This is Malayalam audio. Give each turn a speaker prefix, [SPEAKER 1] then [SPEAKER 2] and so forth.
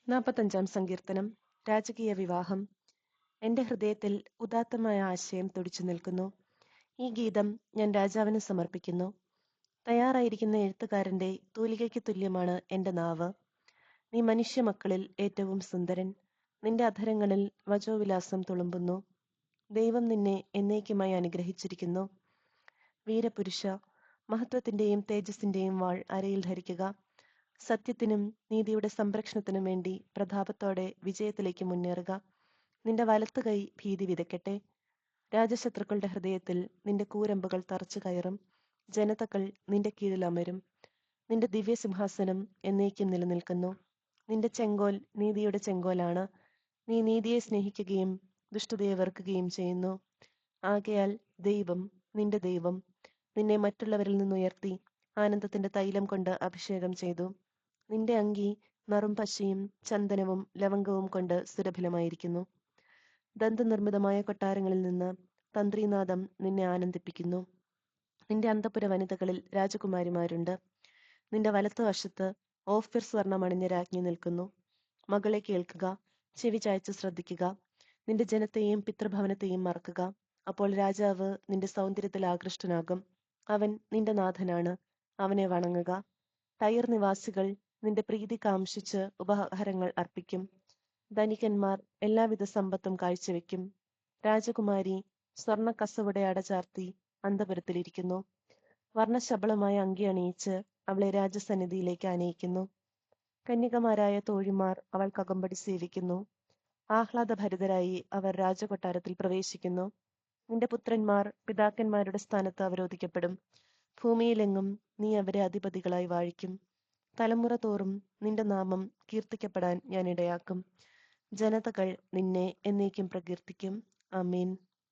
[SPEAKER 1] 45 സങ്കീർത്തനം. രാജകീയ വിവാഹം. എന്റെ ഹൃദയത്തിൽ ഉദാത്തമായ ആശയം തുടിച്ചു നിൽക്കുന്നു. ഈ ഗീതം ഞാൻ രാജാവിന് സമർപ്പിക്കുന്നു. തയ്യാറായിരിക്കുന്ന എഴുത്തുകാരന്റെ തൂലികയ്ക്ക് തുല്യമാണ് എന്റെ നാവ്. നീ മനുഷ്യമക്കളിൽ ഏറ്റവും സുന്ദരൻ. നിന്റെ അധരങ്ങളിൽ വചോവിലാസം തുളുമ്പുന്നു. ദൈവം നിന്നെ എന്നേക്കുമായി അനുഗ്രഹിച്ചിരിക്കുന്നു. വീരപുരുഷ, മഹത്വത്തിന്റെയും തേജസ്സിന്റെയും വാൾ അരയിൽ ധരിക്കുക. സത്യത്തിനും നീതിയുടെ സംരക്ഷണത്തിനും വേണ്ടി പ്രതാപത്തോടെ വിജയത്തിലേക്ക് മുന്നേറുക. നിന്റെ വലത്ത് കൈ ഭീതി വിതയ്ക്കട്ടെ. രാജശത്രുക്കളുടെ ഹൃദയത്തിൽ നിന്റെ കൂരമ്പുകൾ തറച്ചു കയറും. ജനതകൾ നിന്റെ കീഴിൽ അമരും. നിന്റെ ദിവ്യസിംഹാസനം എന്നേക്കും നിലനിൽക്കുന്നു. നിന്റെ ചെങ്കോൽ നീതിയുടെ ചെങ്കോലാണ്. നീ നീതിയെ സ്നേഹിക്കുകയും ദുഷ്ടതയെ വെറുക്കുകയും ചെയ്യുന്നു. ആകയാൽ ദൈവം, നിന്റെ ദൈവം, നിന്നെ മറ്റുള്ളവരിൽ നിന്നുയർത്തി ആനന്ദത്തിന്റെ തൈലം കൊണ്ട് അഭിഷേകം ചെയ്തു. നിന്റെ അങ്കി നറും പശയും ചന്ദനവും ലവംഗവും കൊണ്ട് സുരഭിലമായിരിക്കുന്നു. ദന്തനിർമ്മിതമായ കൊട്ടാരങ്ങളിൽ നിന്ന് തന്ത്രീനാദം നിന്നെ ആനന്ദിപ്പിക്കുന്നു. നിന്റെ അന്തഃപുര വനിതകളിൽ രാജകുമാരിമാരുണ്ട്. നിന്റെ വലത്തുവശത്ത് ഓഫിർ സ്വർണം അണിഞ്ഞ രാജ്ഞി നിൽക്കുന്നു. മകളെ കേൾക്കുക, ചെവി ചായ്ച്ച് ശ്രദ്ധിക്കുക. നിന്റെ ജനത്തെയും പിതൃഭവനത്തെയും മറക്കുക. അപ്പോൾ രാജാവ് നിന്റെ സൗന്ദര്യത്തിൽ ആകൃഷ്ടനാകും. അവൻ നിന്റെ നാഥനാണ്. അവനെ വണങ്ങുക. ടയർ നിവാസികൾ നിന്റെ പ്രീതി കാംക്ഷിച്ച് ഉപഹാരങ്ങൾ അർപ്പിക്കും. ധനികന്മാർ എല്ലാവിധ സമ്പത്തും കാഴ്ചവെക്കും. രാജകുമാരി സ്വർണ്ണ കസവുടെ അടചാർത്തി അന്തപുരത്തിലിരിക്കുന്നു. വർണ്ണശബളമായ അങ്കി അണിയിച്ച് അവളെ രാജസന്നിധിയിലേക്ക് ആനയിക്കുന്നു. കന്യകമാരായ തോഴിമാർ അവൾക്കകമ്പടി സേവിക്കുന്നു. ആഹ്ലാദഭരിതരായി അവർ രാജകൊട്ടാരത്തിൽ പ്രവേശിക്കുന്നു. നിന്റെ പുത്രന്മാർ പിതാക്കന്മാരുടെ സ്ഥാനത്ത് അവരോധിക്കപ്പെടും. ഭൂമിയിലെങ്ങും നീ അവരെ അധിപതികളായി വാഴിക്കും. തലമുറ തോറും നിന്റെ നാമം കീർത്തിക്കപ്പെടാൻ ഞാൻ ഇടയാക്കും. ജനതകൾ നിന്നെ എന്നേക്കും പ്രകീർത്തിക്കും. ആമേൻ.